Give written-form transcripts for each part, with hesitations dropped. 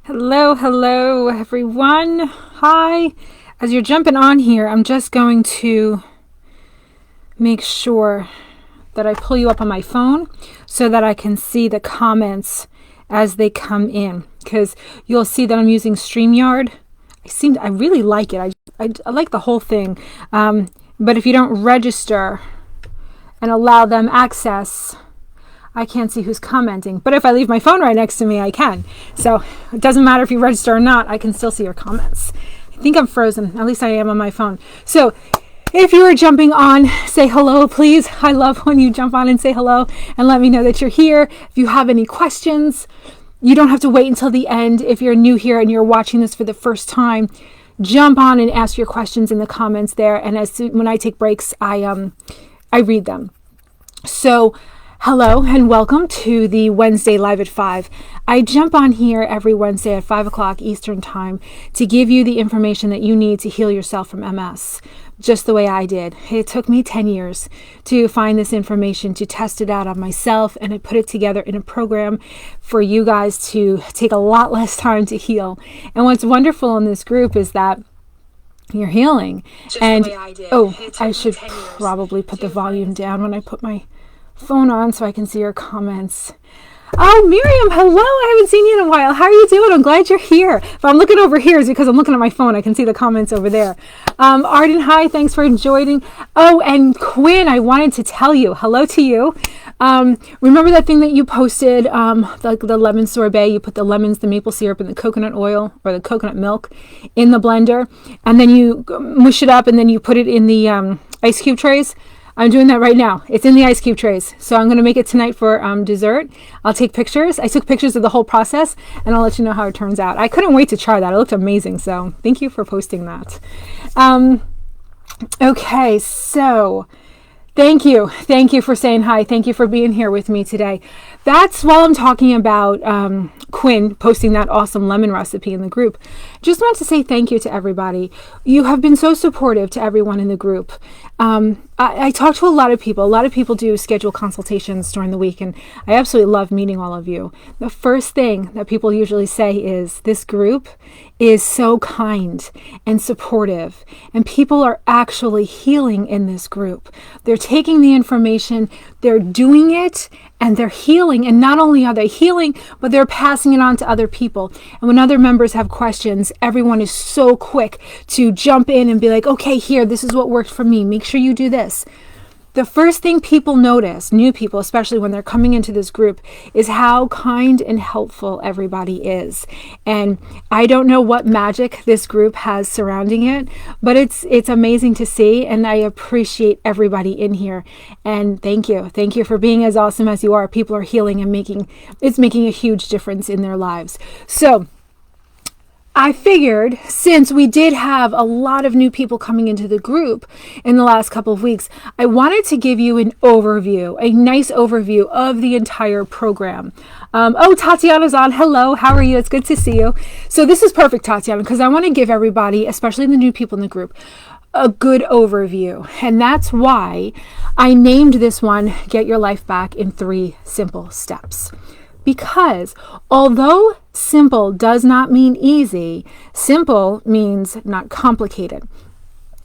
Hello, everyone. Hi. As you're jumping on here, I'm just going to make sure that I pull you up on my phone so that I can see the comments as they come in, because you'll see that I'm using StreamYard. I really like it. I like the whole thing. But if you don't register and allow them access, I can't see who's commenting. But if I leave my phone right next to me, I can. So it doesn't matter if you register or not, I can still see your comments. I think I'm frozen. At least I am on my phone. So if you are jumping on, say hello, please. I love when you jump on and say hello and let me know that you're here. If you have any questions, you don't have to wait until the end. If you're new here and you're watching this for the first time, jump on and ask your questions in the comments there. And when I take breaks, I read them. So hello and welcome to the Wednesday Live at 5. I jump on here every Wednesday at 5 o'clock Eastern Time to give you the information that you need to heal yourself from MS, just the way I did. It took me 10 years to find this information, to test it out on myself, and I put it together in a program for you guys to take a lot less time to heal. And what's wonderful in this group is that you're healing. Just and the way I did. I should probably put the volume down when I put my phone on so I can see your comments. Oh, Miriam, hello. I haven't seen you in a while. How are you doing? I'm glad you're here. If I'm looking over here, it's because I'm looking at my phone. I can see the comments over there. Arden, hi. Thanks for joining. Oh, and Quinn, I wanted to tell you, hello to you. Remember that thing that you posted, the lemon sorbet? You put the lemons, the maple syrup, and the coconut oil or the coconut milk in the blender, and then you mush it up, and then you put it in the ice cube trays. I'm doing that right now. It's in the ice cube trays. So I'm going to make it tonight for dessert. I'll take pictures. I took pictures of the whole process, and I'll let you know how it turns out. I couldn't wait to try that. It looked amazing. So thank you for posting that. Okay, so thank you. Thank you for saying hi. Thank you for being here with me today. That's while I'm talking about Quinn posting that awesome lemon recipe in the group. Just want to say thank you to everybody. You have been so supportive to everyone in the group. I talk to a lot of people. A lot of people do schedule consultations during the week, and I absolutely love meeting all of you. The first thing that people usually say is, this group is so kind and supportive, and people are actually healing in this group. They're taking the information, they're doing it, and they're healing. And not only are they healing, but they're passing it on to other people. And when other members have questions, everyone is so quick to jump in and be like, okay, here, this is what worked for me. Make sure you do this. The first thing people notice, new people, especially when they're coming into this group, is how kind and helpful everybody is. And I don't know what magic this group has surrounding it, but it's amazing to see, and I appreciate everybody in here. And thank you. Thank you for being as awesome as you are. People are healing and making a huge difference in their lives. So I figured, since we did have a lot of new people coming into the group in the last couple of weeks, I wanted to give you an overview, a nice overview of the entire program. Tatiana's on. Hello, how are you? It's good to see you. So this is perfect, Tatiana, because I want to give everybody, especially the new people in the group, a good overview. And that's why I named this one, Get Your Life Back in 3 Simple Steps. Because although simple does not mean easy, simple means not complicated.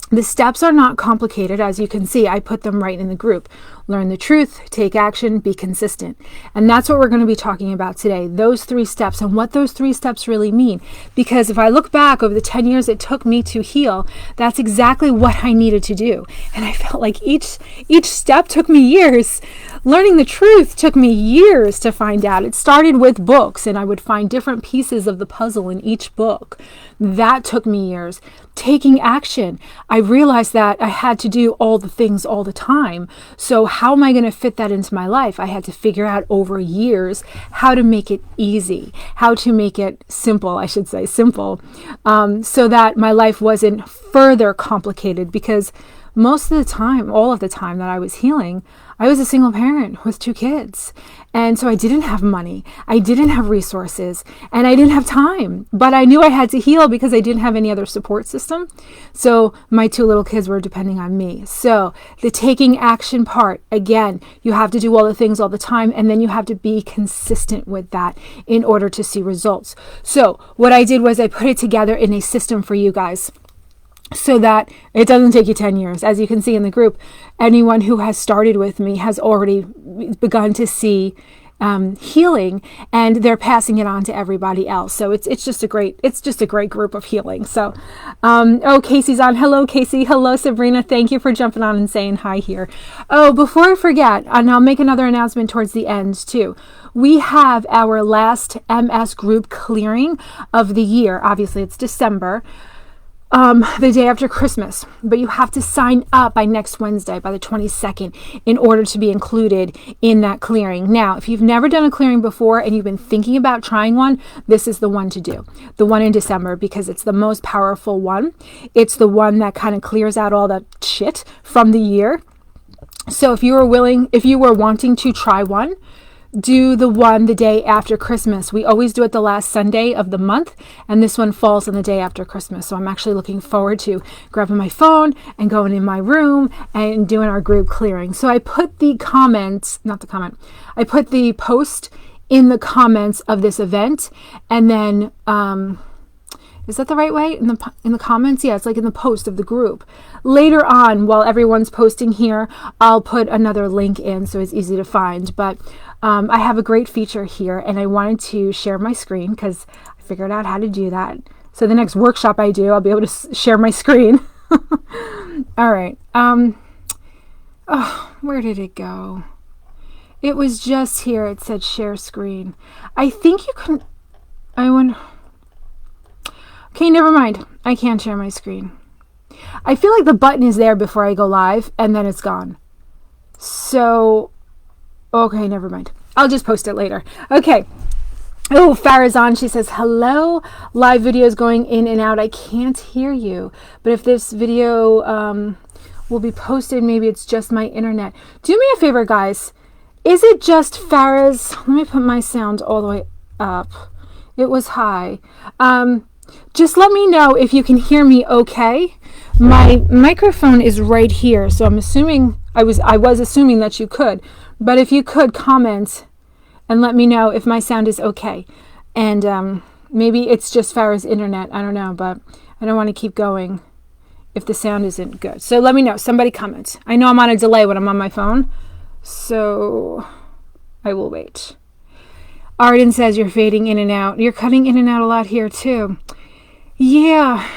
The steps are not complicated. As you can see, I put them right in the group. Learn the truth, take action, be consistent. And that's what we're going to be talking about today, those 3 steps and what those 3 steps really mean. Because if I look back over the 10 years it took me to heal, that's exactly what I needed to do. And I felt like each step took me years. Learning the truth took me years to find out. It started with books, and I would find different pieces of the puzzle in each book. That took me years. Taking action, I realized that I had to do all the things all the time. So how am I going to fit that into my life? I had to figure out over years how to make it easy, how to make it simple, so that my life wasn't further complicated, because most of the time, all of the time that I was healing, I was a single parent with 2 kids. And so I didn't have money. I didn't have resources, and I didn't have time. But I knew I had to heal because I didn't have any other support system. So my 2 little kids were depending on me. So the taking action part, again, you have to do all the things all the time, and then you have to be consistent with that in order to see results. So what I did was I put it together in a system for you guys, so that it doesn't take you 10 years. As you can see in the group, anyone who has started with me has already begun to see healing, and they're passing it on to everybody else. So it's just a great group of healing. So, Casey's on. Hello, Casey. Hello, Sabrina. Thank you for jumping on and saying hi here. Oh, before I forget, and I'll make another announcement towards the end too. We have our last MS group clearing of the year. Obviously, it's December. The day after Christmas, but you have to sign up by next Wednesday, by the 22nd, in order to be included in that clearing. Now, if you've never done a clearing before and you've been thinking about trying one, this is the one to do. The one in December, because it's the most powerful one. It's the one that kind of clears out all the shit from the year. So if you were wanting to try one, do the one the day after Christmas. We always do it the last Sunday of the month, and this one falls on the day after Christmas. So I'm actually looking forward to grabbing my phone and going in my room and doing our group clearing. So I put I put the post in the comments of this event, and then is that the right way? In the comments? Yeah, it's like in the post of the group. Later on, while everyone's posting here, I'll put another link in so it's easy to find. But I have a great feature here, and I wanted to share my screen because I figured out how to do that. So the next workshop I do, I'll be able to share my screen. All right. Where did it go? It was just here. It said share screen. I think you can... I wonder... Okay, never mind. I can't share my screen. I feel like the button is there before I go live, and then it's gone. So, okay, never mind. I'll just post it later. Okay. Oh, Farah's on. She says, hello. Live video is going in and out. I can't hear you. But if this video will be posted, maybe it's just my internet. Do me a favor, guys. Is it just Farah's? Let me put my sound all the way up. It was high. Just let me know if you can hear me okay. My microphone is right here, so I'm assuming I was assuming that you could. But if you could comment and let me know if my sound is okay. And maybe it's just Farah's internet. I don't know, but I don't want to keep going if the sound isn't good. So let me know. Somebody comment. I know I'm on a delay when I'm on my phone, so I will wait. Arden says you're fading in and out. You're cutting in and out a lot here too. Yeah.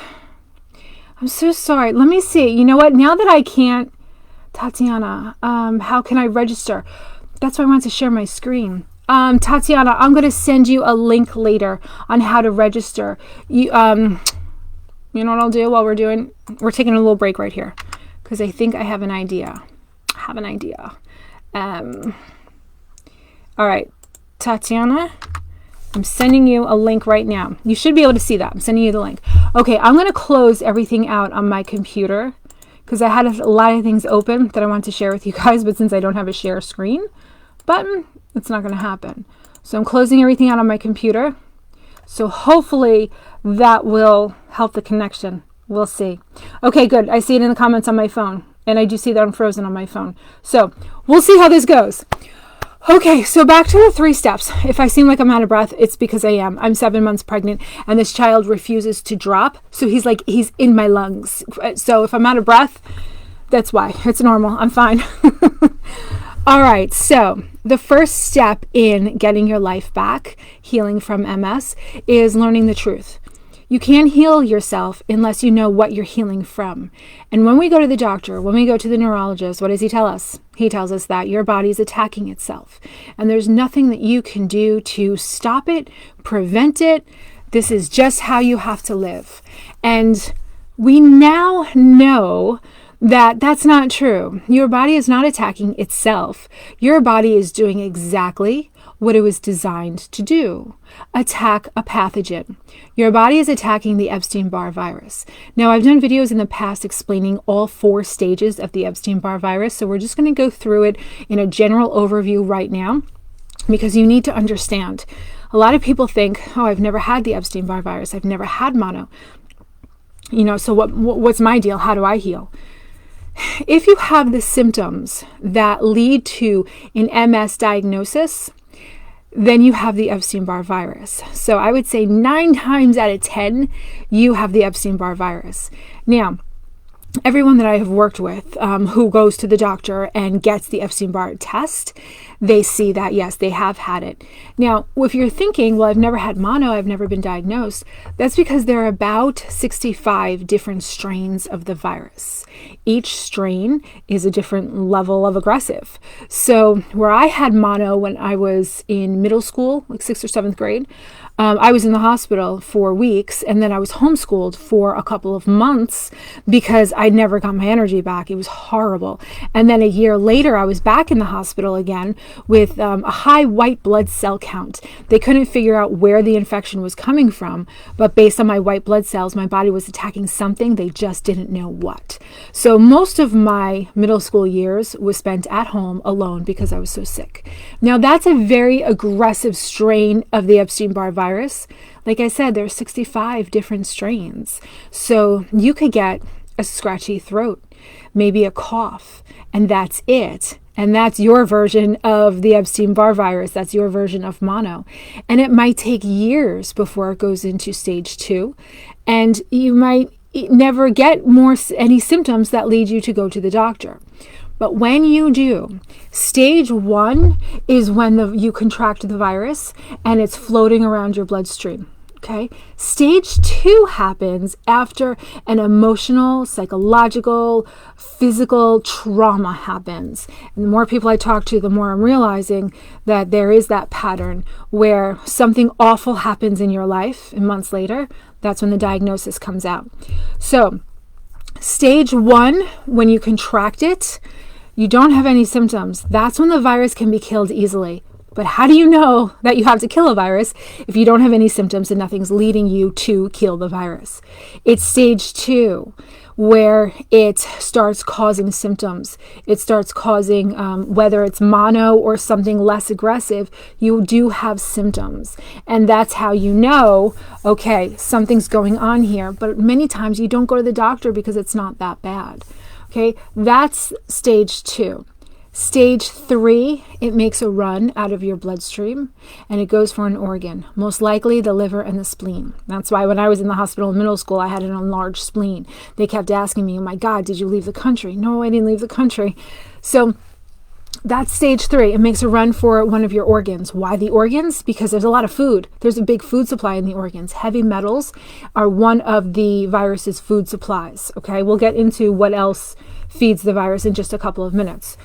I'm so sorry. Let me see. You know what? Now that I can't, Tatiana, how can I register? That's why I want to share my screen. Tatiana, I'm going to send you a link later on how to register. You know what I'll do while we're taking a little break right here, because I think I have an idea. All right. Tatiana, I'm sending you a link right now. You should be able to see that. I'm sending you the link. Okay, I'm going to close everything out on my computer because I had a lot of things open that I want to share with you guys, but since I don't have a share screen button, it's not going to happen. So I'm closing everything out on my computer. So hopefully that will help the connection. We'll see. Okay, good. I see it in the comments on my phone, and I do see that I'm frozen on my phone. So we'll see how this goes. Okay, so back to the 3 steps. If I seem like I'm out of breath, it's because I am. I'm 7 months pregnant, and this child refuses to drop. So he's in my lungs. So if I'm out of breath, that's why. It's normal. I'm fine. All right, so the first step in getting your life back, healing from MS, is learning the truth. You can't heal yourself unless you know what you're healing from. And when we go to the doctor, when we go to the neurologist, what does he tell us? He tells us that your body is attacking itself. And there's nothing that you can do to stop it, prevent it. This is just how you have to live. And we now know that that's not true. Your body is not attacking itself. Your body is doing exactly what it was designed to do: attack a pathogen. Your body is attacking the Epstein-Barr virus. Now, I've done videos in the past explaining all 4 stages of the Epstein-Barr virus, so we're just going to go through it in a general overview right now, because you need to understand. A lot of people think, oh, I've never had the Epstein-Barr virus. I've never had mono. So what's my deal? How do I heal? If you have the symptoms that lead to an MS diagnosis, then you have the Epstein-Barr virus. So I would say 9 times out of 10, you have the Epstein-Barr virus. Now, everyone that I have worked with who goes to the doctor and gets the Epstein-Barr test, they see that, yes, they have had it. Now, if you're thinking, well, I've never had mono, I've never been diagnosed, that's because there are about 65 different strains of the virus. Each strain is a different level of aggressive. So where I had mono when I was in middle school, like 6th or 7th grade, I was in the hospital for weeks, and then I was homeschooled for a couple of months because I never got my energy back. It was horrible. And then a year later, I was back in the hospital again with a high white blood cell count. They couldn't figure out where the infection was coming from, but based on my white blood cells, my body was attacking something. They just didn't know what. So most of my middle school years was spent at home alone because I was so sick. Now, that's a very aggressive strain of the Epstein-Barr virus. Like I said, there are 65 different strains. So you could get a scratchy throat, maybe a cough, and that's it. And that's your version of the Epstein-Barr virus. That's your version of mono. And it might take years before it goes into stage 2. And you might never get any symptoms that lead you to go to the doctor. But when you do, stage 1 is when you contract the virus and it's floating around your bloodstream. Okay. Stage 2 happens after an emotional, psychological, physical trauma happens. And the more people I talk to, the more I'm realizing that there is that pattern where something awful happens in your life, and months later, that's when the diagnosis comes out. So stage 1, when you contract it, you don't have any symptoms. That's when the virus can be killed easily. But how do you know that you have to kill a virus if you don't have any symptoms and nothing's leading you to kill the virus? It's stage 2 where it starts causing symptoms. It starts causing, whether it's mono or something less aggressive, you do have symptoms. And that's how you know, okay, something's going on here. But many times you don't go to the doctor because it's not that bad. Okay, that's stage 2. Stage 3, it makes a run out of your bloodstream and it goes for an organ, most likely the liver and the spleen. That's why when I was in the hospital in middle school, I had an enlarged spleen. They kept asking me, oh my God, did you leave the country? No, I didn't leave the country. So that's stage 3. It makes a run for one of your organs. Why the organs? Because there's a lot of food. There's a big food supply in the organs. Heavy metals are one of the virus's food supplies. Okay, we'll get into what else feeds the virus in just a couple of minutes.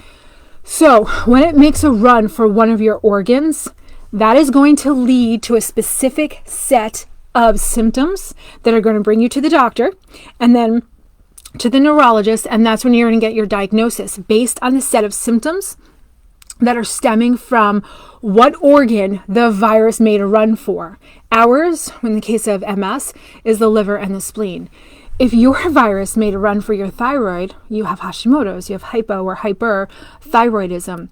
So when it makes a run for one of your organs, that is going to lead to a specific set of symptoms that are going to bring you to the doctor and then to the neurologist, and that's when you're going to get your diagnosis based on the set of symptoms that are stemming from what organ the virus made a run for. Ours, in the case of MS, is the liver and the spleen. If your virus made a run for your thyroid, you have Hashimoto's, you have hypo or hyperthyroidism.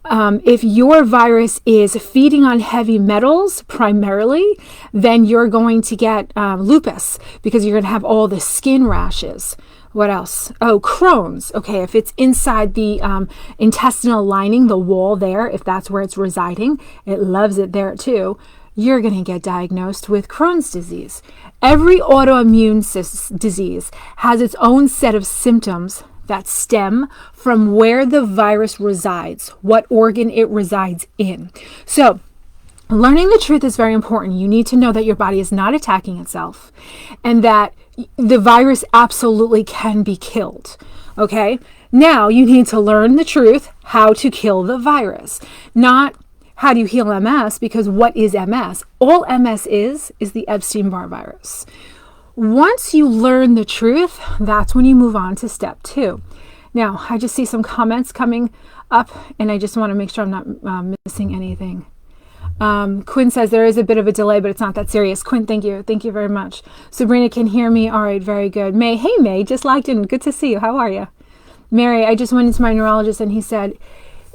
If your virus is feeding on heavy metals primarily, then you're going to get lupus because you're going to have all the skin rashes. What else? Oh, Crohn's. Okay, if it's inside the intestinal lining, the wall there, if that's where it's residing, it loves it there too. You're going to get diagnosed with Crohn's disease. Every autoimmune disease has its own set of symptoms that stem from where the virus resides, what organ it resides in. So, learning the truth is very important. You need to know that your body is not attacking itself and that the virus absolutely can be killed. Okay? Now, you need to learn the truth, how to kill the virus. Not how do you heal MS, because what is MS? All MS is the Epstein-Barr virus. Once you learn the truth, that's when you move on to step 2. Now, I just see some comments coming up, and I just want to make sure I'm not missing anything. Quinn says there is a bit of a delay, but it's not that serious. Quinn, thank you. Thank you very much. Sabrina can hear me. All right, very good. May, hey May, just logged in. Good to see you. How are you? Mary, I just went into my neurologist and he said,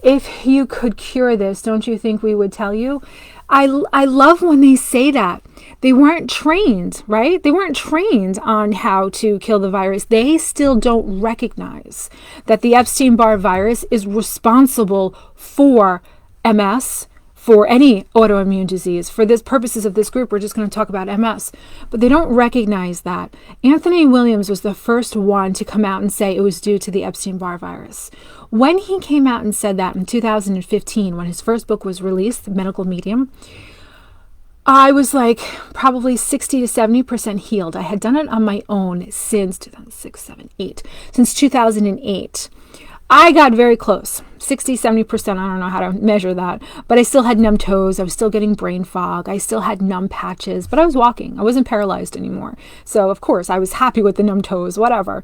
if you could cure this, don't you think we would tell you? I love when they say that. They weren't trained, right? They weren't trained on how to kill the virus. They still don't recognize that the Epstein-Barr virus is responsible for MS, for any autoimmune disease. For this purposes of this group, we're just going to talk about MS. But they don't recognize that. Anthony Williams was the first one to come out and say it was due to the Epstein-Barr virus. When he came out and said that in 2015, when his first book was released, The Medical Medium, I was like probably 60 to 70% healed. I had done it on my own since 2006, 7, 8, since 2008. I got very close, 60, 70%. I don't know how to measure that, but I still had numb toes. I was still getting brain fog. I still had numb patches, but I was walking. I wasn't paralyzed anymore. So of course I was happy with the numb toes, whatever.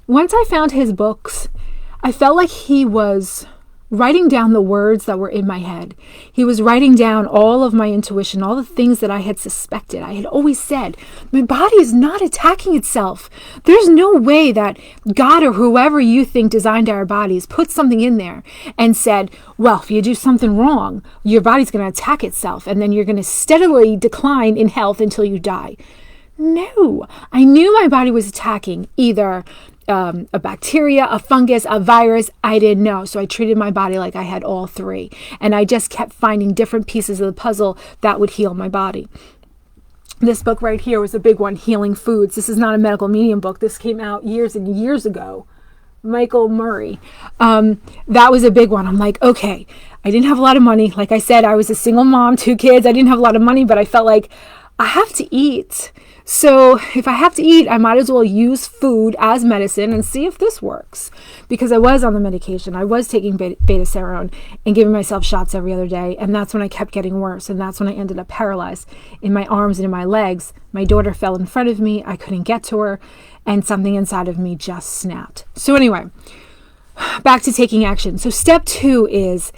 Once I found his books, I felt like he was writing down the words that were in my head. He was writing down all of my intuition, all the things that I had suspected. I had always said, my body is not attacking itself. There's no way that God or whoever you think designed our bodies put something in there and said, well, if you do something wrong, your body's going to attack itself and then you're going to steadily decline in health until you die. No, I knew my body was attacking either a bacteria, a fungus, a virus. I didn't know. So I treated my body like I had all three. And I just kept finding different pieces of the puzzle that would heal my body. This book right here was a big one, Healing Foods. This is not a medical medium book. This came out years and years ago. Michael Murray. That was a big one. I'm like, okay, I didn't have a lot of money. Like I said, I was a single mom, 2 kids. I didn't have a lot of money, but I felt like I have to eat. So if I have to eat, I might as well use food as medicine and see if this works. Because I was on the medication. I was taking beta-serone and giving myself shots every other day. And that's when I kept getting worse. And that's when I ended up paralyzed in my arms and in my legs. My daughter fell in front of me. I couldn't get to her. And something inside of me just snapped. So anyway, back to taking action. So step 2 is...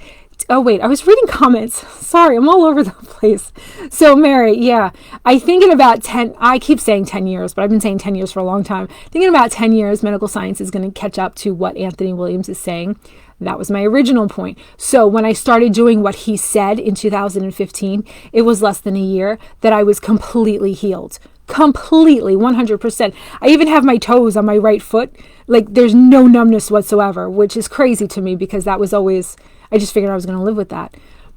Oh, wait, I was reading comments. Sorry, I'm all over the place. So, Mary, yeah, I think in about 10, I keep saying 10 years, but I've been saying 10 years for a long time. I think in about 10 years, medical science is going to catch up to what Anthony Williams is saying. That was my original point. So when I started doing what he said in 2015, it was less than a year that I was completely healed. Completely, 100%. I even have my toes on my right foot. Like, there's no numbness whatsoever, which is crazy to me because that was always... I just figured I was going to live with that.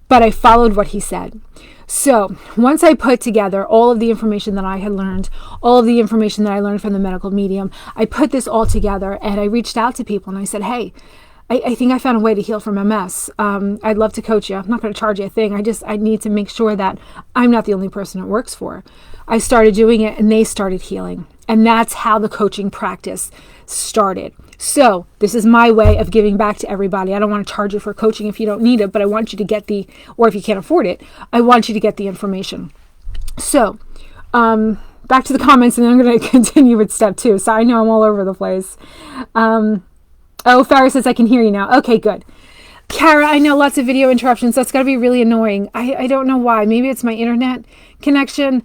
But I followed what he said. So once I put together all of the information that I had learned, all of the information that I learned from the medical medium, I put this all together and I reached out to people and I said, hey, I think I found a way to heal from MS. I'd love to coach you. I'm not going to charge you a thing. I need to make sure that I'm not the only person it works for. I started doing it and they started healing. And that's how the coaching practice started. So this is my way of giving back to everybody. I don't want to charge you for coaching if you don't need it, but I want you to get or if you can't afford it, I want you to get the information. So back to the comments, and then I'm going to continue with step 2. So I know I'm all over the place. Farrah says, I can hear you now. Okay, good. Kara, I know lots of video interruptions. That's got to be really annoying. I don't know why. Maybe it's my internet connection.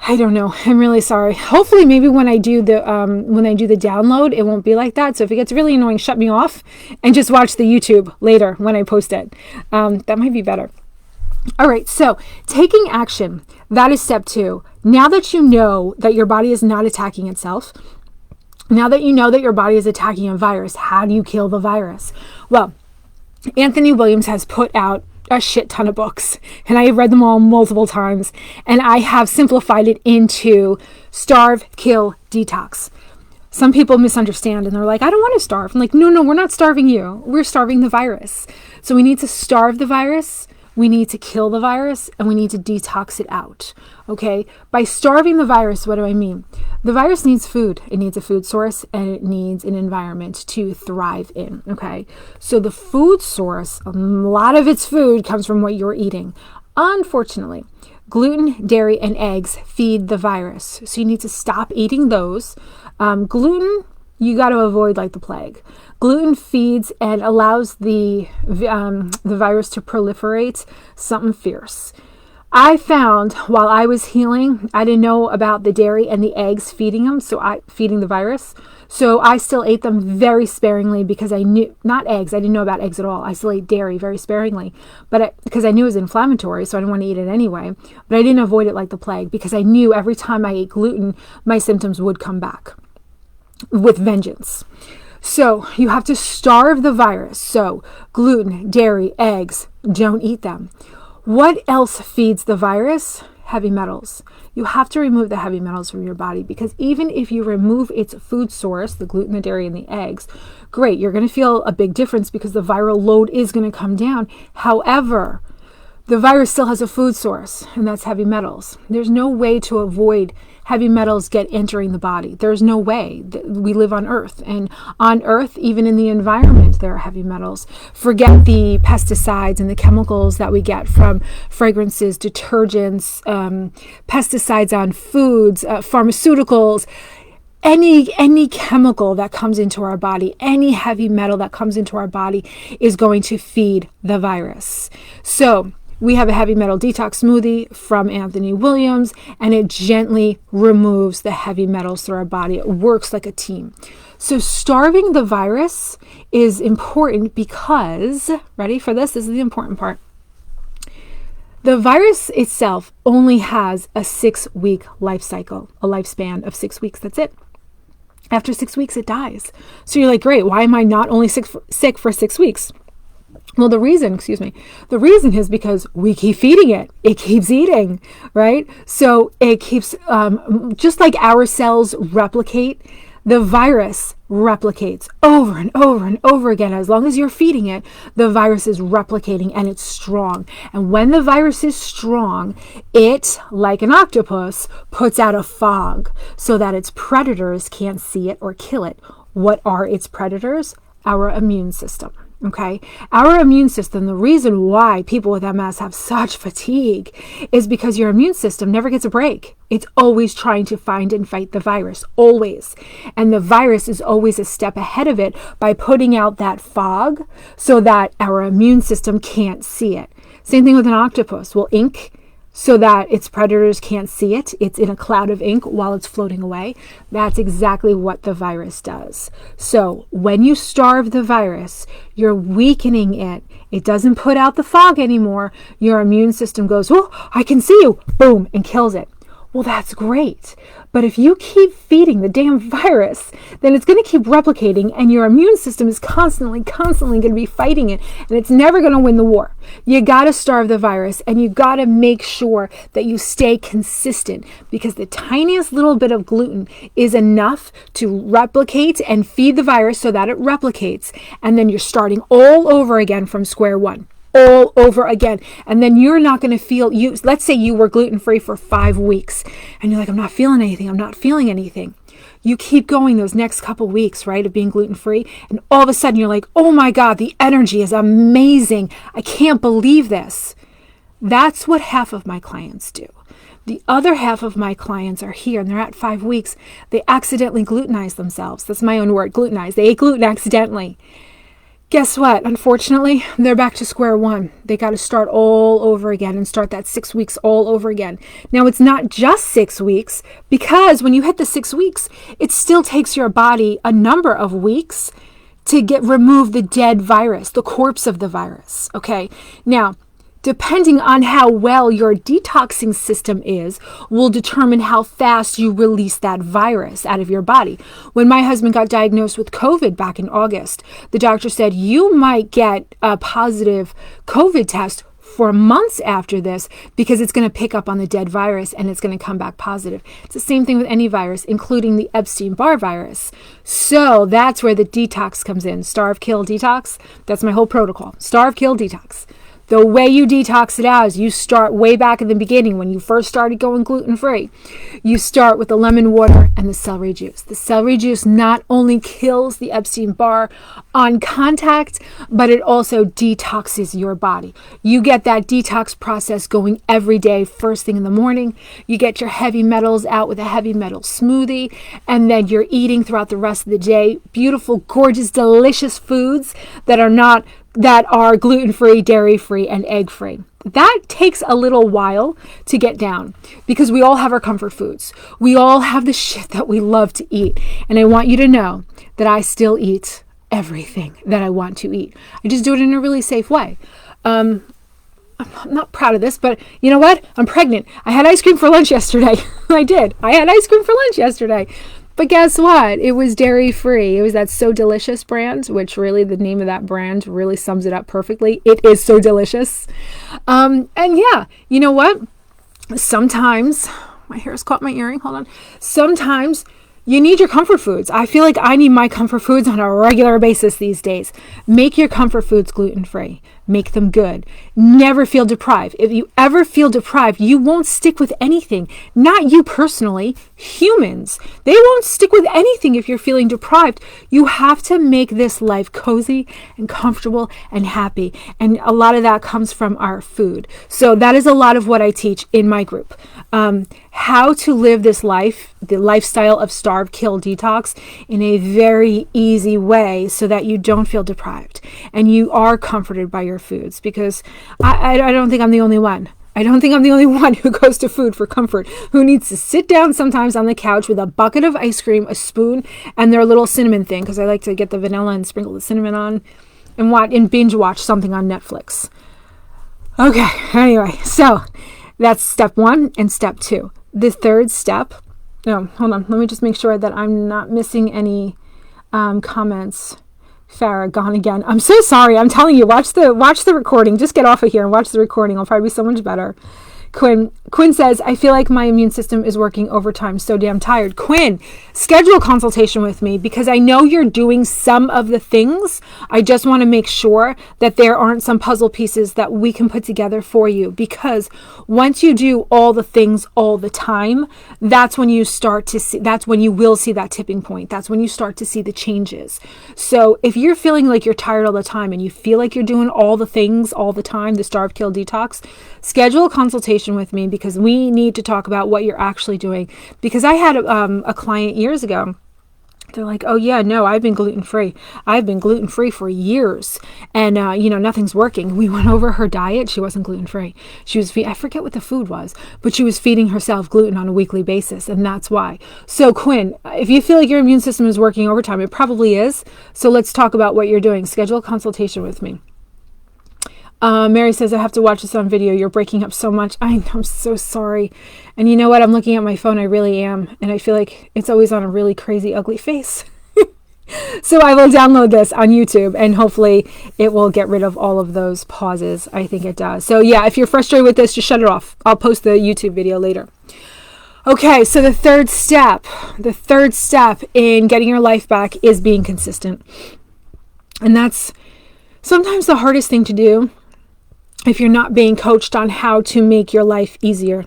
I don't know. I'm really sorry. Hopefully, maybe when I do the download, it won't be like that. So if it gets really annoying, shut me off and just watch the YouTube later when I post it. That might be better. All right. So taking action, that is step 2. Now that you know that your body is not attacking itself, now that you know that your body is attacking a virus, how do you kill the virus? Well, Anthony Williams has put out a shit ton of books and I have read them all multiple times and I have simplified it into starve, kill, detox. Some people misunderstand and they're like, I don't want to starve. I'm like, no, we're not starving you. We're starving the virus. So we need to starve the virus. We need to kill the virus and we need to detox it out. Okay. By starving the virus, what do I mean? The virus needs food. It needs a food source and it needs an environment to thrive in. Okay. So the food source, a lot of its food comes from what you're eating. Unfortunately, gluten, dairy, and eggs feed the virus. So you need to stop eating those. Gluten you got to avoid like the plague. Gluten feeds and allows the virus to proliferate, something fierce. I found while I was healing, I didn't know about the dairy and the eggs feeding the virus. So I still ate them very sparingly because I knew, not eggs, I didn't know about eggs at all. I still ate dairy very sparingly, because I knew it was inflammatory, so I didn't want to eat it anyway. But I didn't avoid it like the plague because I knew every time I ate gluten, my symptoms would come back with vengeance. So you have to starve the virus. So gluten, dairy, eggs, don't eat them. What else feeds the virus? Heavy metals. You have to remove the heavy metals from your body, because even if you remove its food source, the gluten, the dairy, and the eggs, great, you're going to feel a big difference because the viral load is going to come down. However, the virus still has a food source, and that's heavy metals. There's no way to avoid heavy metals entering the body. There's no way. We live on Earth, and on Earth, even in the environment, there are heavy metals. Forget the pesticides and the chemicals that we get from fragrances, detergents, pesticides on foods, pharmaceuticals. Any chemical that comes into our body, any heavy metal that comes into our body is going to feed the virus. So we have a heavy metal detox smoothie from Anthony Williams, and it gently removes the heavy metals through our body. It works like a team. So starving the virus is important because, ready for this? This is the important part. The virus itself only has a 6-week life cycle, a lifespan of 6 weeks. That's it. After 6 weeks, it dies. So you're like, great, why am I not only sick for 6 weeks? Well, the reason is because we keep feeding it. It keeps eating, right? So it keeps, just like our cells replicate, the virus replicates over and over and over again. As long as you're feeding it, the virus is replicating and it's strong. And when the virus is strong, it, like an octopus, puts out a fog so that its predators can't see it or kill it. What are its predators? Our immune system. Okay, our immune system, the reason why people with MS have such fatigue is because your immune system never gets a break. It's always trying to find and fight the virus, always. And the virus is always a step ahead of it by putting out that fog so that our immune system can't see it. Same thing with an octopus. Will ink so that its predators can't see it. It's in a cloud of ink while it's floating away. That's exactly what the virus does. So when you starve the virus, you're weakening it. It doesn't put out the fog anymore. Your immune system goes, oh, I can see you, boom, and kills it. Well, that's great. But if you keep feeding the damn virus, then it's going to keep replicating, and your immune system is constantly going to be fighting it, and it's never going to win the war. You got to starve the virus, and you got to make sure that you stay consistent, because the tiniest little bit of gluten is enough to replicate and feed the virus so that it replicates, and then you're starting all over again from square one. All over again. And then you're not going to feel, let's say you were gluten-free for 5 weeks and you're like, I'm not feeling anything. You keep going those next couple weeks, right, of being gluten-free, and all of a sudden you're like, oh my God, the energy is amazing. I can't believe this. That's what half of my clients do. The other half of my clients are here and they're at 5 weeks. They accidentally glutenize themselves. That's my own word, glutenize. They ate gluten accidentally. Guess what? Unfortunately, they're back to square one. They got to start all over again and start that 6 weeks all over again. Now, it's not just 6 weeks, because when you hit the 6 weeks, it still takes your body a number of weeks to remove the dead virus, the corpse of the virus. Okay. Now, depending on how well your detoxing system is, will determine how fast you release that virus out of your body. When my husband got diagnosed with COVID back in August, the doctor said, you might get a positive COVID test for months after this, because it's going to pick up on the dead virus and it's going to come back positive. It's the same thing with any virus, including the Epstein-Barr virus. So that's where the detox comes in. Starve, kill, detox. That's my whole protocol. Starve, kill, detox. The way you detox it out is you start way back in the beginning when you first started going gluten-free. You start with the lemon water and the celery juice. The celery juice not only kills the Epstein-Barr on contact, but it also detoxes your body. You get that detox process going every day, first thing in the morning. You get your heavy metals out with a heavy metal smoothie, and then you're eating throughout the rest of the day beautiful, gorgeous, delicious foods that are gluten-free, dairy-free, and egg-free. That takes a little while to get down because we all have our comfort foods. We all have the shit that we love to eat. And I want you to know that I still eat everything that I want to eat. I just do it in a really safe way. I'm not proud of this, but you know what? I'm pregnant. I had ice cream for lunch yesterday. I did. I had ice cream for lunch yesterday. But guess what? It was dairy-free. It was that So Delicious brand, which really the name of that brand really sums it up perfectly. It is so delicious. And yeah, you know what? Sometimes, my hair's caught my earring. Hold on. Sometimes you need your comfort foods. I feel like I need my comfort foods on a regular basis these days. Make your comfort foods gluten-free. Make them good. Never feel deprived. If you ever feel deprived, you won't stick with anything. Not you personally, humans. They won't stick with anything if you're feeling deprived. You have to make this life cozy and comfortable and happy. And a lot of that comes from our food. So that is a lot of what I teach in my group. How to live this life, the lifestyle of starve, kill, detox in a very easy way so that you don't feel deprived and you are comforted by your foods, because I don't think I'm the only one. I don't think I'm the only one who goes to food for comfort, who needs to sit down sometimes on the couch with a bucket of ice cream, a spoon, and their little cinnamon thing, because I like to get the vanilla and sprinkle the cinnamon on and binge watch something on Netflix. Okay, anyway, so that's step 1 and step 2. The third step, hold on, let me just make sure that I'm not missing any comments. Farah, gone again. I'm so sorry. I'm telling you, watch the recording. Just get off of here and watch the recording. It'll probably be so much better. Quinn says, I feel like my immune system is working overtime. So damn tired. Quinn, schedule a consultation with me because I know you're doing some of the things. I just want to make sure that there aren't some puzzle pieces that we can put together for you, because once you do all the things all the time, that's when you will see that tipping point. That's when you start to see the changes. So if you're feeling like you're tired all the time and you feel like you're doing all the things all the time, the starve, kill, detox, schedule a consultation with me, because we need to talk about what you're actually doing. Because I had a client years ago. They're like, oh yeah, no, I've been gluten-free. I've been gluten-free for years, and nothing's working. We went over her diet. She wasn't gluten-free. She was I forget what the food was, but she was feeding herself gluten on a weekly basis, and that's why. So Quinn, if you feel like your immune system is working overtime, it probably is. So let's talk about what you're doing. Schedule a consultation with me. Mary says, I have to watch this on video. You're breaking up so much. I'm so sorry. And you know what? I'm looking at my phone. I really am. And I feel like it's always on a really crazy, ugly face. So I will download this on YouTube, and hopefully it will get rid of all of those pauses. I think it does. So yeah, if you're frustrated with this, just shut it off. I'll post the YouTube video later. Okay, so the third step in getting your life back is being consistent. And that's sometimes the hardest thing to do if you're not being coached on how to make your life easier.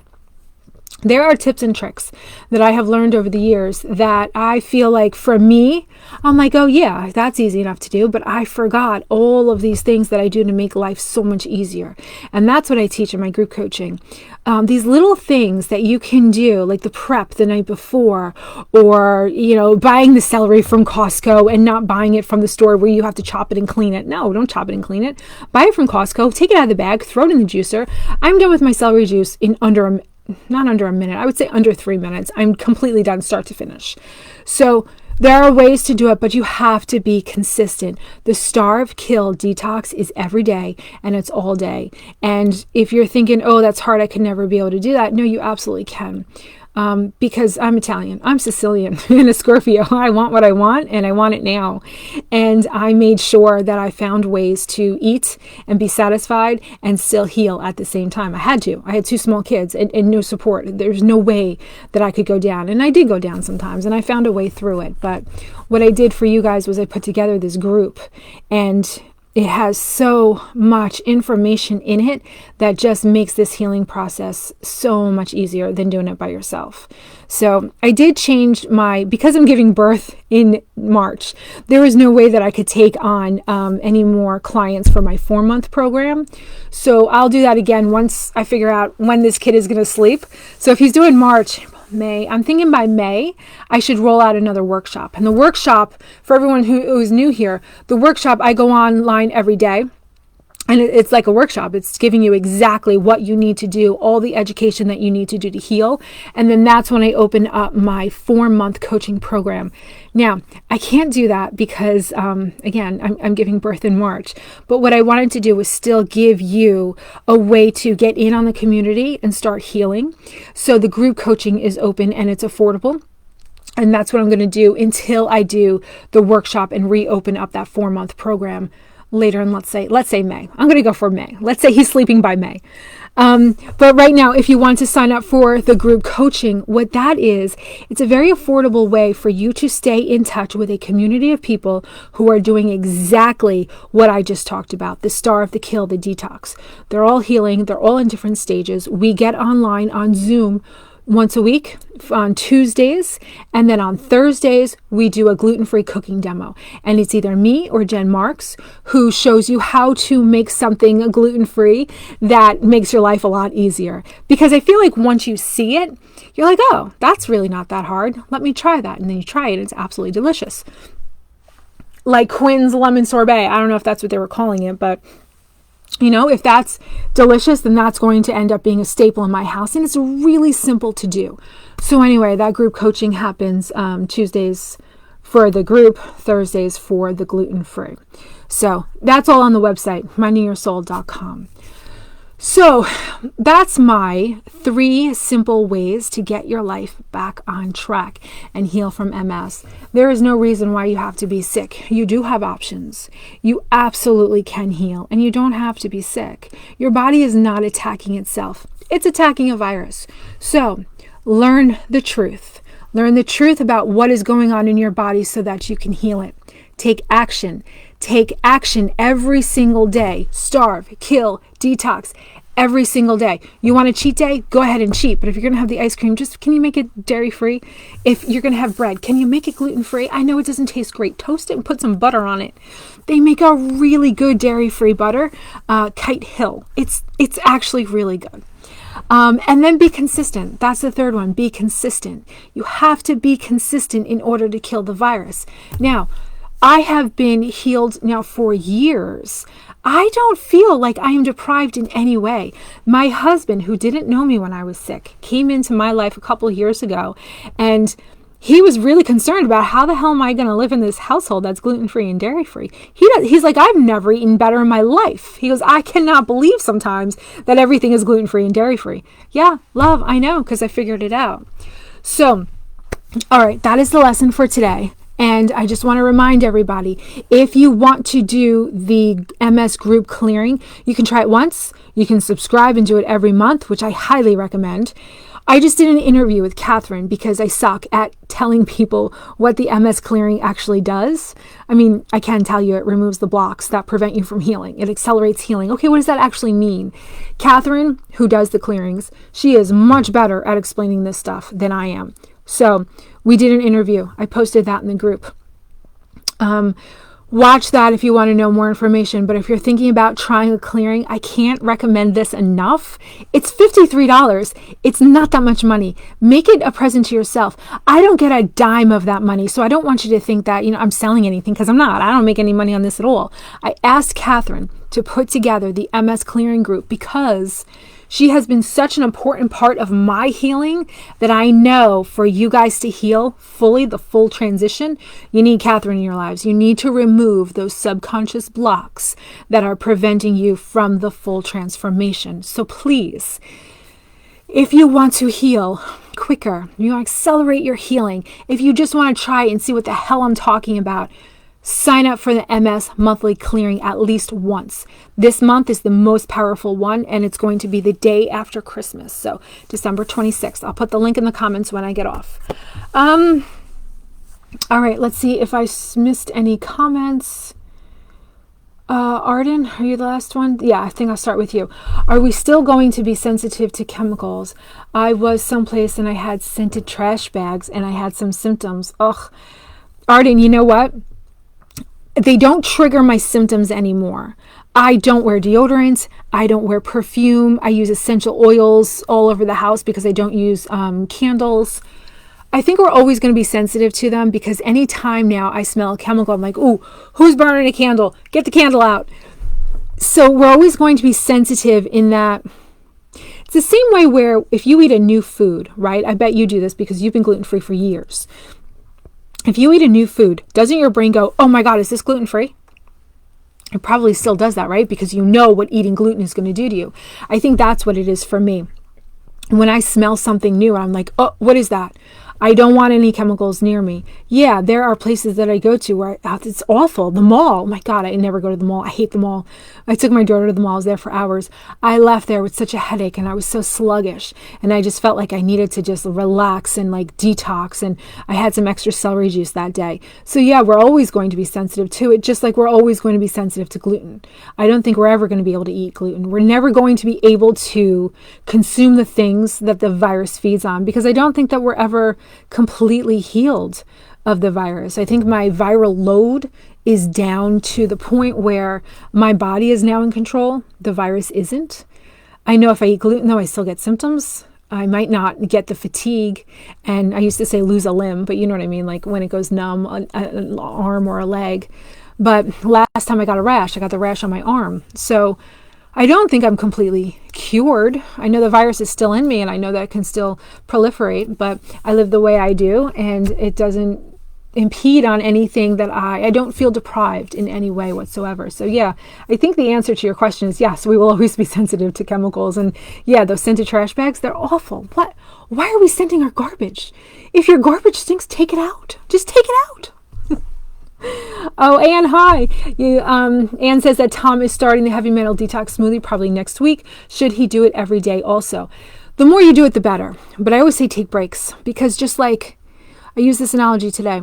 There are tips and tricks that I have learned over the years that I feel like for me, I'm like, oh yeah, that's easy enough to do, but I forgot all of these things that I do to make life so much easier. And that's what I teach in my group coaching. These little things that you can do, like the prep the night before, or, buying the celery from Costco and not buying it from the store where you have to chop it and clean it. No, don't chop it and clean it. Buy it from Costco, take it out of the bag, throw it in the juicer. I'm done with my celery juice in not under a minute. I would say under 3 minutes. I'm completely done start to finish. So there are ways to do it, but you have to be consistent. The starve, kill, detox is every day, and it's all day. And if you're thinking, oh, that's hard, I can never be able to do that. No, you absolutely can. Because I'm Italian, I'm Sicilian, and a Scorpio. I want what I want, and I want it now. And I made sure that I found ways to eat and be satisfied and still heal at the same time. I had 2 small kids and no support. There's no way that I could go down. And I did go down sometimes, and I found a way through it. But what I did for you guys was I put together this group, and it has so much information in it that just makes this healing process so much easier than doing it by yourself. So I did change because I'm giving birth in March, there was no way that I could take on any more clients for my 4-month program. So I'll do that again once I figure out when this kid is going to sleep. So if he's doing March, May, I'm thinking by May, I should roll out another workshop. And the workshop, for everyone who's new here, the workshop, I go online every day. And it's like a workshop. It's giving you exactly what you need to do, all the education that you need to do to heal. And then that's when I open up my 4-month coaching program. Now, I can't do that because, again, I'm giving birth in March. But what I wanted to do was still give you a way to get in on the community and start healing. So the group coaching is open and it's affordable. And that's what I'm going to do until I do the workshop and reopen up that 4-month program later in, let's say May. I'm going to go for May. Let's say he's sleeping by May. But right now, if you want to sign up for the group coaching, what that is, it's a very affordable way for you to stay in touch with a community of people who are doing exactly what I just talked about, the starve, the kill, the detox. They're all healing. They're all in different stages. We get online on Zoom once a week on Tuesdays, and then on Thursdays we do a gluten-free cooking demo, and it's either me or Jen Marks who shows you how to make something gluten-free that makes your life a lot easier, because I feel like once you see it, you're like, oh, that's really not that hard, let me try that. And then you try it, it's absolutely delicious. Like Quinn's lemon sorbet, I don't know if that's what they were calling it, but if that's delicious, then that's going to end up being a staple in my house. And it's really simple to do. So anyway, that group coaching happens Tuesdays for the group, Thursdays for the gluten-free. So that's all on the website, mindingyoursoul.com. So that's my 3 simple ways to get your life back on track and heal from MS. There is no reason why you have to be sick. You do have options. You absolutely can heal, and you don't have to be sick. Your body is not attacking itself. It's attacking a virus. So learn the truth. Learn the truth about what is going on in your body so that you can heal it. Take action. Take action every single day. Starve, kill, detox every single day. You want a cheat day? Go ahead and cheat. But if you're going to have the ice cream, can you make it dairy-free? If you're going to have bread, can you make it gluten-free? I know it doesn't taste great. Toast it and put some butter on it. They make a really good dairy-free butter. Kite Hill. It's actually really good. And then be consistent. That's the third one. Be consistent. You have to be consistent in order to kill the virus. Now, I have been healed now for years. I don't feel like I am deprived in any way. My husband, who didn't know me when I was sick, came into my life a couple of years ago, and he was really concerned about how the hell am I going to live in this household that's gluten-free and dairy-free. He's like, I've never eaten better in my life. He goes, I cannot believe sometimes that everything is gluten-free and dairy-free. Yeah, love, I know, because I figured it out. So, all right, that is the lesson for today. And I just want to remind everybody, if you want to do the MS group clearing, you can try it once. You can subscribe and do it every month, which I highly recommend. I just did an interview with Catherine because I suck at telling people what the MS clearing actually does. I mean, I can tell you it removes the blocks that prevent you from healing. It accelerates healing. Okay, what does that actually mean? Catherine, who does the clearings, she is much better at explaining this stuff than I am. So we did an interview. I posted that in the group. Watch that if you want to know more information. But if you're thinking about trying a clearing, I can't recommend this enough. It's $53. It's not that much money. Make it a present to yourself. I don't get a dime of that money, so I don't want you to think that I'm selling anything, because I'm not. I don't make any money on this at all. I asked Catherine to put together the MS clearing group because she has been such an important part of my healing that I know for you guys to heal fully, the full transition, you need Catherine in your lives. You need to remove those subconscious blocks that are preventing you from the full transformation. So please, if you want to heal quicker, you want to accelerate your healing, if you just want to try and see what the hell I'm talking about, sign up for the MS monthly clearing at least once. This month is the most powerful one, and it's going to be the day after Christmas. So December 26th. I'll put the link in the comments when I get off. All right, let's see if I missed any comments. Arden, are you the last one? Yeah, I think I'll start with you. Are we still going to be sensitive to chemicals? I was someplace and I had scented trash bags and I had some symptoms. Ugh. Arden, you know what? They don't trigger my symptoms anymore. I don't wear deodorant. I don't wear perfume. I use essential oils all over the house because I don't use candles. I think we're always going to be sensitive to them because anytime now I smell a chemical, I'm like, ooh, who's burning a candle? Get the candle out. So we're always going to be sensitive in that. It's the same way where if you eat a new food, right? I bet you do this because you've been gluten-free for years. If you eat a new food, doesn't your brain go, oh my God, is this gluten-free? It probably still does that, right? Because you know what eating gluten is going to do to you. I think that's what it is for me. When I smell something new, I'm like, oh, what is that? I don't want any chemicals near me. Yeah, there are places that I go to where it's awful. The mall. Oh my God, I never go to the mall. I hate the mall. I took my daughter to the mall. I was there for hours. I left there with such a headache and I was so sluggish. And I just felt like I needed to just relax and like detox. And I had some extra celery juice that day. So yeah, we're always going to be sensitive to it, just like we're always going to be sensitive to gluten. I don't think we're ever going to be able to eat gluten. We're never going to be able to consume the things that the virus feeds on because I don't think that we're ever completely healed of the virus. I think my viral load is down to the point where my body is now in control. The virus isn't. I know if I eat gluten, though, I still get symptoms. I might not get the fatigue. And I used to say lose a limb, but you know what I mean? Like when it goes numb, an arm or a leg. But last time I got a rash, I got the rash on my arm. So I don't think I'm completely cured. I know the virus is still in me and I know that it can still proliferate, but I live the way I do and it doesn't impede on anything that I don't feel deprived in any way whatsoever. So yeah, I think the answer to your question is yes, we will always be sensitive to chemicals. And yeah, those scented trash bags, they're awful. What? Why are we sending our garbage? If your garbage stinks, take it out. Just take it out. Oh, Anne, hi. Anne says that Tom is starting the heavy metal detox smoothie probably next week. Should he do it every day also? The more you do it, the better. But I always say take breaks because just like, I use this analogy today,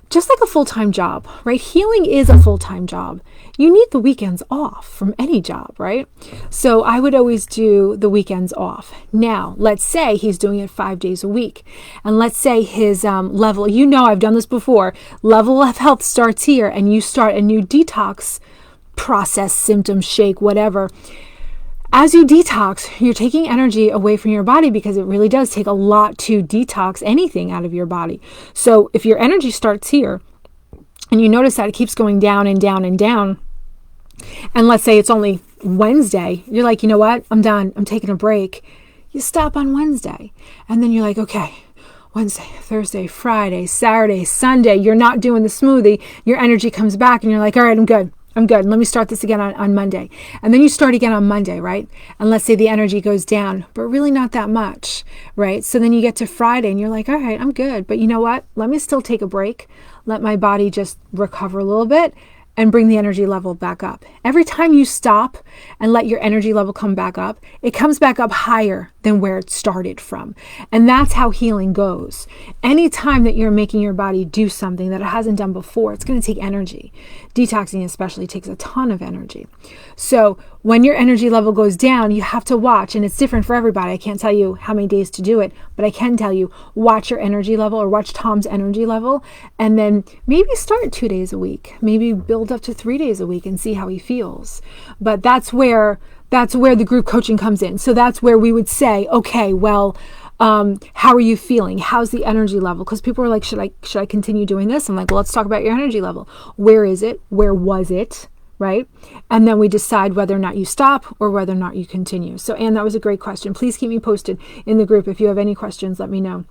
just like a full-time job, right? Healing is a full-time job. You need the weekends off from any job, right? So I would always do the weekends off. Now, let's say he's doing it 5 days a week. And let's say his level, you know, I've done this before, level of health starts here and you start a new detox process, symptom, shake, whatever. As you detox, you're taking energy away from your body because it really does take a lot to detox anything out of your body. So if your energy starts here and you notice that it keeps going down and down and down, and let's say it's only Wednesday, you're like, you know what? I'm done. I'm taking a break. You stop on Wednesday. And then you're like, okay, Wednesday, Thursday, Friday, Saturday, Sunday, you're not doing the smoothie. Your energy comes back and you're like, all right, I'm good. Let me start this again on Monday. And then you start again on Monday, right? And let's say the energy goes down, but really not that much, right? So then you get to Friday and you're like, all right, I'm good. But you know what? Let me still take a break. Let my body just recover a little bit and bring the energy level back up. Every time you stop and let your energy level come back up, it comes back up higher than where it started from. And that's how healing goes. Anytime that you're making your body do something that it hasn't done before, it's going to take energy. Detoxing especially takes a ton of energy. So when your energy level goes down, you have to watch, and it's different for everybody. I can't tell you how many days to do it, but I can tell you, watch your energy level or watch Tom's energy level, and then maybe start 2 days a week, maybe build up to 3 days a week and see how he feels. But that's where the group coaching comes in. So that's where we would say, okay, well, how are you feeling? How's the energy level? Because people are like, should I continue doing this? I'm like, well, let's talk about your energy level. Where is it? Where was it? Right? And then we decide whether or not you stop or whether or not you continue. So, Anne, that was a great question. Please keep me posted in the group. If you have any questions, let me know.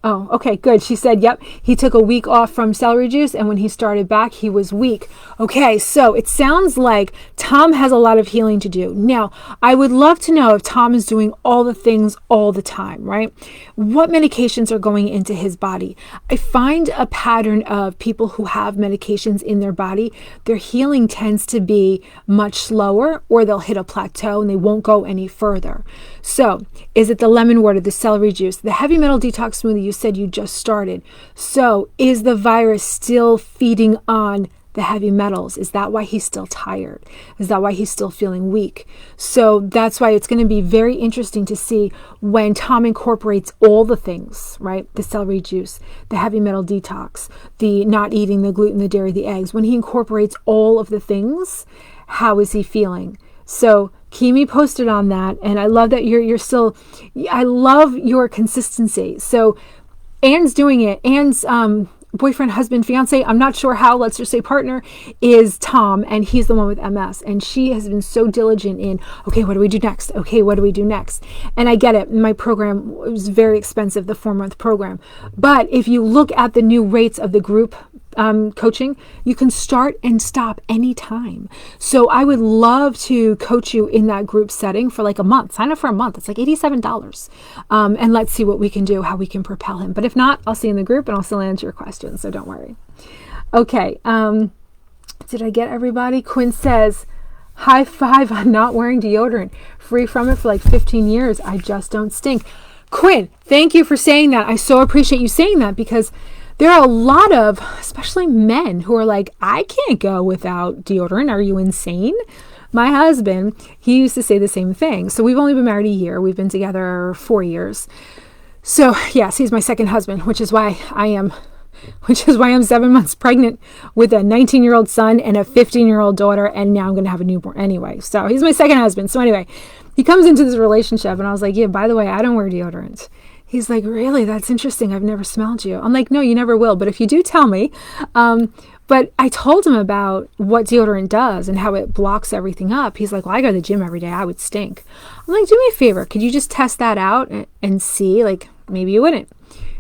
Oh, okay, good. She said, yep, he took a week off from celery juice, and when he started back, he was weak. Okay, so it sounds like Tom has a lot of healing to do. Now, I would love to know if Tom is doing all the things all the time, right? What medications are going into his body? I find a pattern of people who have medications in their body, their healing tends to be much slower, or they'll hit a plateau and they won't go any further. So, is it the lemon water, the celery juice, the heavy metal detox smoothie you said you just started? So is the virus still feeding on the heavy metals? Is that why he's still tired? Is that why he's still feeling weak? So that's why it's going to be very interesting to see when Tom incorporates all the things, right? The celery juice, the heavy metal detox, the not eating the gluten, the dairy, the eggs. When he incorporates all of the things, how is he feeling? So keep me posted on that. And I love that you're still, I love your consistency. So Anne's doing it. Anne's boyfriend, husband, fiance, I'm not sure how, let's just say partner, is Tom, and he's the one with MS. And she has been so diligent in, okay, what do we do next? Okay, what do we do next? And I get it. My program was very expensive, the 4-month program. But if you look at the new rates of the group coaching, you can start and stop anytime. So I would love to coach you in that group setting for like a month. Sign up for a month. It's like $87. And let's see what we can do, how we can propel him. But if not, I'll see you in the group and I'll still answer your questions. So don't worry. Okay. Did I get everybody? Quinn says, high five on not wearing deodorant. Free from it for like 15 years. I just don't stink. Quinn, thank you for saying that. I so appreciate you saying that, because there are a lot of, especially men, who are like, I can't go without deodorant. Are you insane? My husband, he used to say the same thing. So we've only been married a year. We've been together 4 years. So yes, he's my second husband, which is why I'm 7 months pregnant with a 19-year-old son and a 15-year-old daughter. And now I'm going to have a newborn anyway. So he's my second husband. So anyway, he comes into this relationship and I was like, yeah, by the way, I don't wear deodorant. He's like, really? That's interesting. I've never smelled you. I'm like, no, you never will. But if you do, tell me. But I told him about what deodorant does and how it blocks everything up. He's like, well, I go to the gym every day. I would stink. I'm like, do me a favor. Could you just test that out and see? Like, maybe you wouldn't.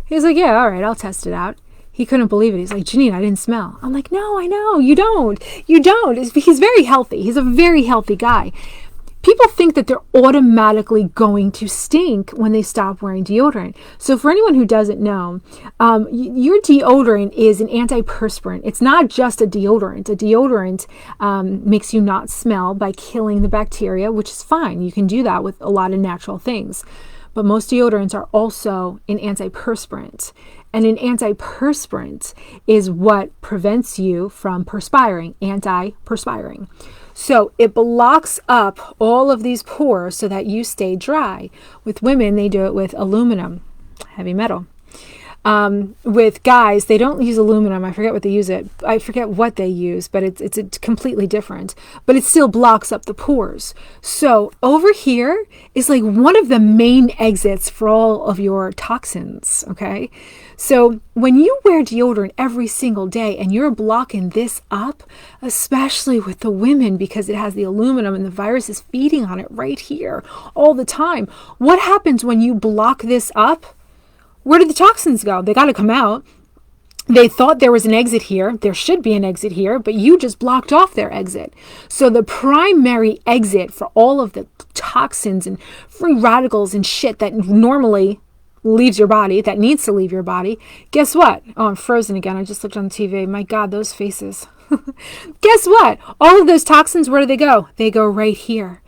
He's like, yeah, all right, I'll test it out. He couldn't believe it. He's like, Janine, I didn't smell. I'm like, no, I know. You don't. He's very healthy. He's a very healthy guy. People think that they're automatically going to stink when they stop wearing deodorant. So for anyone who doesn't know, your deodorant is an antiperspirant. It's not just a deodorant. A deodorant makes you not smell by killing the bacteria, which is fine. You can do that with a lot of natural things. But most deodorants are also an antiperspirant. And an antiperspirant is what prevents you from perspiring, anti-perspiring. So it blocks up all of these pores so that you stay dry. With women, they do it with aluminum, heavy metal. With guys, they don't use aluminum. I forget what they use it. I forget what they use, but it's completely different. But it still blocks up the pores. So over here is like one of the main exits for all of your toxins, okay? So when you wear deodorant every single day and you're blocking this up, especially with the women because it has the aluminum and the virus is feeding on it right here all the time, what happens when you block this up? Where do the toxins go? They got to come out. They thought there was an exit here. There should be an exit here, but you just blocked off their exit. So the primary exit for all of the toxins and free radicals and shit that normally leaves your body, that needs to leave your body, guess what? Oh, I'm frozen again. I just looked on TV. My God, those faces. Guess what? All of those toxins, where do they go? They go right here.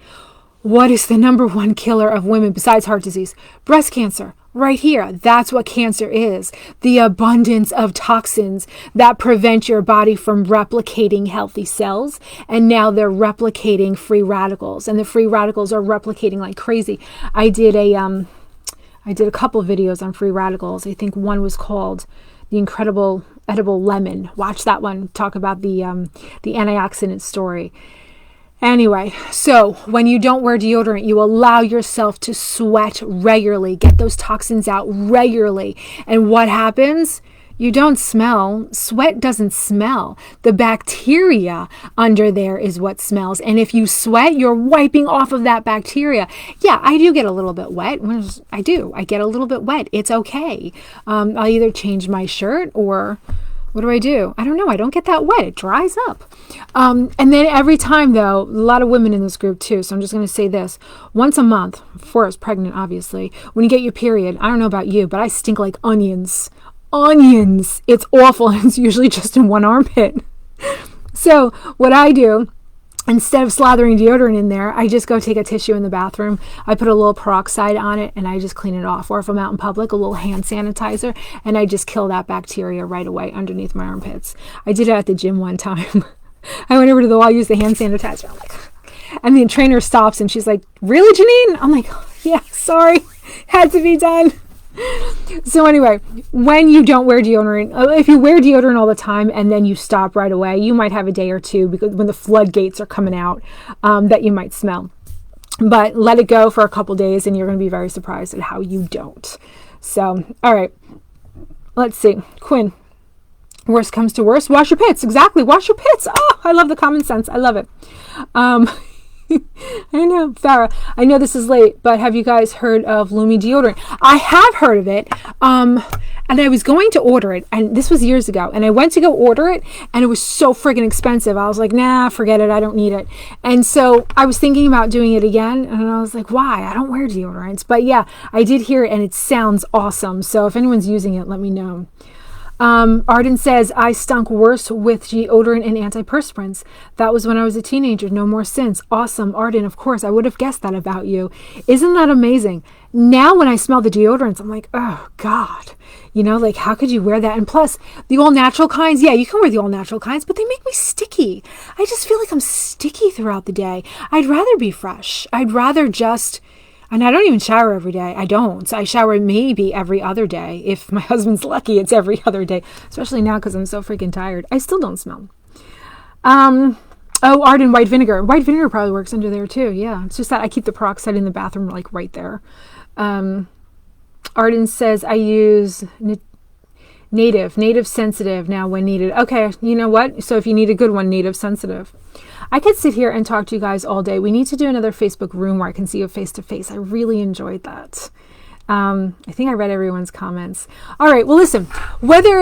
What is the number one killer of women besides heart disease? Breast cancer. Right here. That's what cancer is. The abundance of toxins that prevent your body from replicating healthy cells. And now they're replicating free radicals. And the free radicals are replicating like crazy. I did a couple of videos on free radicals. I think one was called The Incredible Edible Lemon. Watch that one. Talk about the antioxidant story. Anyway, so when you don't wear deodorant, you allow yourself to sweat regularly, get those toxins out regularly. And what happens? You don't smell. Sweat doesn't smell. The bacteria under there is what smells. And if you sweat, you're wiping off of that bacteria. Yeah, I do get a little bit wet. I do. I get a little bit wet. It's okay. I'll either change my shirt or... what do? I don't know. I don't get that wet. It dries up. And then every time, though, a lot of women in this group, too. So I'm just going to say this. Once a month, before I was pregnant, obviously, when you get your period, I don't know about you, but I stink like onions. Onions. It's awful. It's usually just in one armpit. So what I do instead of slathering deodorant in there, I just go take a tissue in the bathroom. I put a little peroxide on it and I just clean it off. Or if I'm out in public, a little hand sanitizer, and I just kill that bacteria right away underneath my armpits. I did it at the gym one time. I went over to the wall, used the hand sanitizer. I'm like, and the trainer stops and she's like, "Really, Janine?" I'm like, "Yeah, sorry, had to be done." So anyway, when you don't wear deodorant, if you wear deodorant all the time and then you stop right away, you might have a day or two, because when the floodgates are coming out, that you might smell. But let it go for a couple days and you're going to be very surprised at how you don't. So, all right, let's see. Quinn, worst comes to worst, wash your pits. Exactly, wash your pits. Oh, I love the common sense. I love it. I know, Farah, I know this is late, but have you guys heard of Lumi Deodorant? I have heard of it, and I was going to order it, and this was years ago, and I went to go order it, and it was so friggin' expensive. I was like, nah, forget it, I don't need it. And so I was thinking about doing it again, and I was like, why? I don't wear deodorants. But yeah, I did hear it, and it sounds awesome. So if anyone's using it, let me know. Arden says, I stunk worse with deodorant and antiperspirants. That was when I was a teenager. No more since. Awesome, Arden. Of course, I would have guessed that about you. Isn't that amazing? Now when I smell the deodorants, I'm like, oh God, you know, like, how could you wear that? And plus the all natural kinds. Yeah, you can wear the all natural kinds, but they make me sticky. I just feel like I'm sticky throughout the day. I'd rather be fresh. I'd rather just... And I don't even shower every day. I don't. I shower maybe every other day. If my husband's lucky, it's every other day. Especially now because I'm so freaking tired. I still don't smell. Oh, Arden, white vinegar. White vinegar probably works under there too. Yeah. It's just that I keep the peroxide in the bathroom like right there. Arden says I use native sensitive now when needed. Okay, you know what? So if you need a good one, native sensitive. I could sit here and talk to you guys all day. We need to do another Facebook room where I can see you face to face. I really enjoyed that. I think I read everyone's comments. All right. Well, listen, whether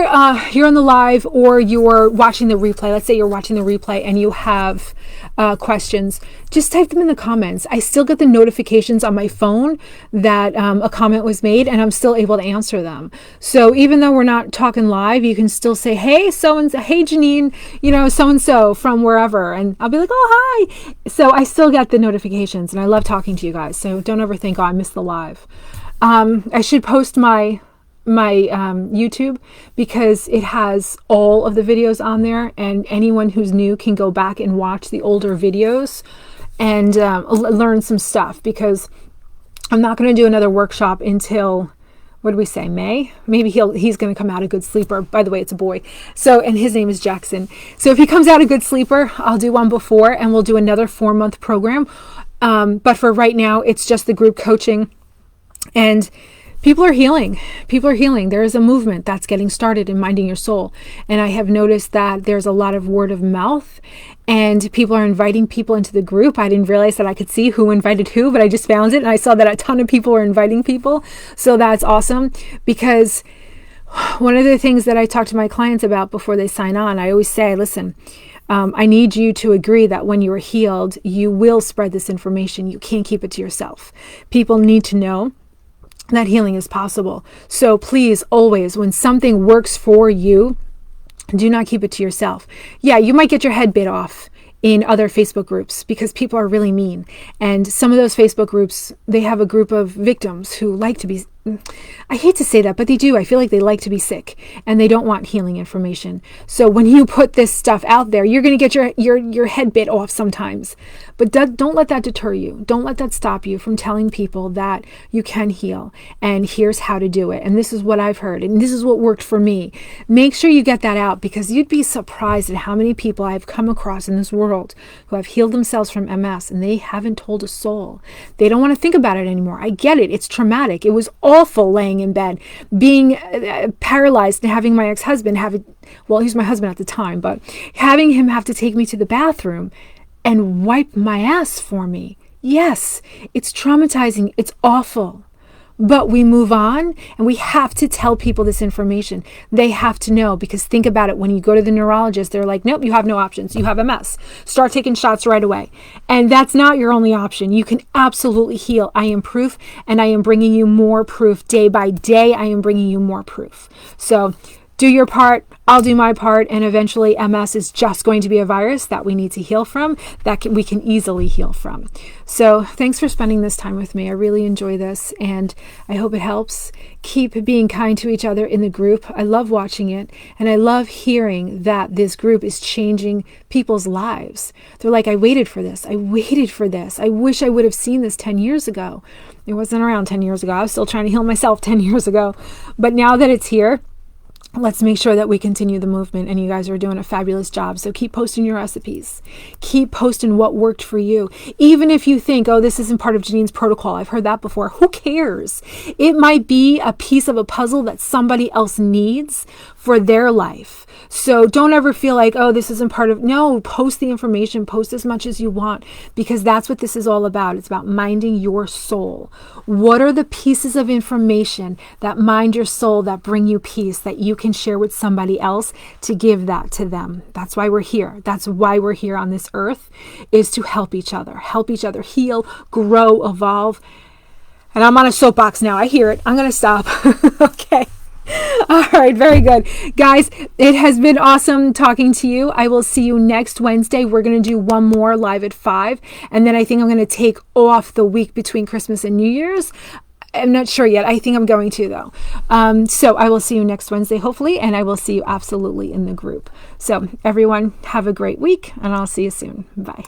you're on the live or you're watching the replay, let's say you're watching the replay and you have questions, just type them in the comments. I still get the notifications on my phone that a comment was made, and I'm still able to answer them. So even though we're not talking live, you can still say, hey, so-and-so, hey, Janine, you know, so-and-so from wherever. And I'll be like, oh, hi. So I still get the notifications, and I love talking to you guys. So don't ever think, oh, I missed the live. I should post my YouTube, because it has all of the videos on there, and anyone who's new can go back and watch the older videos and learn some stuff, because I'm not going to do another workshop until, what did we say, May? Maybe he's going to come out a good sleeper. By the way, it's a boy. So, and his name is Jackson. So if he comes out a good sleeper, I'll do one before, and we'll do another 4-month program. But for right now, it's just the group coaching. And people are healing. People are healing. There is a movement that's getting started in Minding Your Soul. And I have noticed that there's a lot of word of mouth, and people are inviting people into the group. I didn't realize that I could see who invited who, but I just found it, and I saw that a ton of people were inviting people. So that's awesome, because one of the things that I talk to my clients about before they sign on, I always say, listen, I need you to agree that when you are healed, you will spread this information. You can't keep it to yourself. People need to know that healing is possible. So please, always, when something works for you, do not keep it to yourself. Yeah, you might get your head bit off in other Facebook groups because people are really mean. And some of those Facebook groups, they have a group of victims who like to be, I hate to say that, but they do. I feel like they like to be sick, and they don't want healing information. So when you put this stuff out there, you're going to get your head bit off sometimes. But don't let that deter you. Don't let that stop you from telling people that you can heal, and here's how to do it. And this is what I've heard, and this is what worked for me. Make sure you get that out, because you'd be surprised at how many people I've come across in this world who have healed themselves from MS, and they haven't told a soul. They don't want to think about it anymore. I get it. It's traumatic. It was awful laying in bed, being paralyzed, and having my ex-husband well, he's my husband at the time, but having him have to take me to the bathroom and wipe my ass for me. Yes, it's traumatizing. It's awful. But we move on, and we have to tell people this information. They have to know, because think about it. When you go to the neurologist, they're like, nope, you have no options. You have MS. Start taking shots right away. And that's not your only option. You can absolutely heal. I am proof, and I am bringing you more proof day by day. I am bringing you more proof. So do your part, I'll do my part, and eventually MS is just going to be a virus that we need to heal from, we can easily heal from. So thanks for spending this time with me. I really enjoy this, and I hope it helps. Keep being kind to each other in the group. I love watching it, and I love hearing that this group is changing people's lives. They're like, I waited for this. I waited for this. I wish I would have seen this 10 years ago. It wasn't around 10 years ago. I was still trying to heal myself 10 years ago. But now that it's here, let's make sure that we continue the movement, and you guys are doing a fabulous job. So keep posting your recipes. Keep posting what worked for you. Even if you think, oh, this isn't part of Janine's protocol. I've heard that before. Who cares? It might be a piece of a puzzle that somebody else needs for their life. So don't ever feel like, oh, this isn't part of, no, post the information, post as much as you want, because that's what this is all about. It's about minding your soul. What are the pieces of information that mind your soul, that bring you peace, that you can share with somebody else to give that to them? That's why we're here. That's why we're here on this earth, is to help each other heal, grow, evolve. And I'm on a soapbox now. I hear it. I'm going to stop. Okay. All right, very good. Guys, it has been awesome talking to you. I will see you next Wednesday. We're going to do one more live at 5. And then I think I'm going to take off the week between Christmas and New Year's. I'm not sure yet. I think I'm going to, though. So I will see you next Wednesday, hopefully. And I will see you absolutely in the group. So everyone, have a great week, and I'll see you soon. Bye.